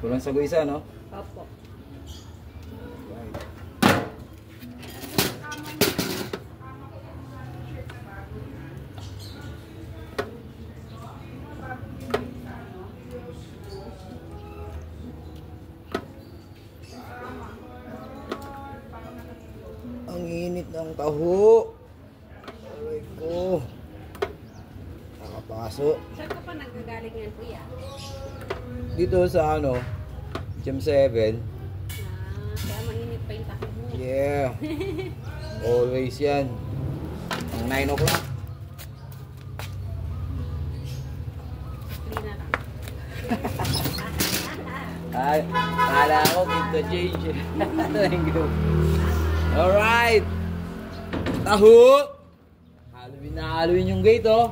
Walang saguisa, no? Opo. Ang init ng taho. Aray ko. Nakapaso. Saan ka pa nagagaling yan, kuya? Dito sa ano, Gym 7. Kaya mainit pa yung taho mo. Yeah. Always yan. Ang 9 o'clock. Clean na lang. Ay, kala ko kita change. Thank you. Alright. Taho. Halloween na Halloween yung gate, oh.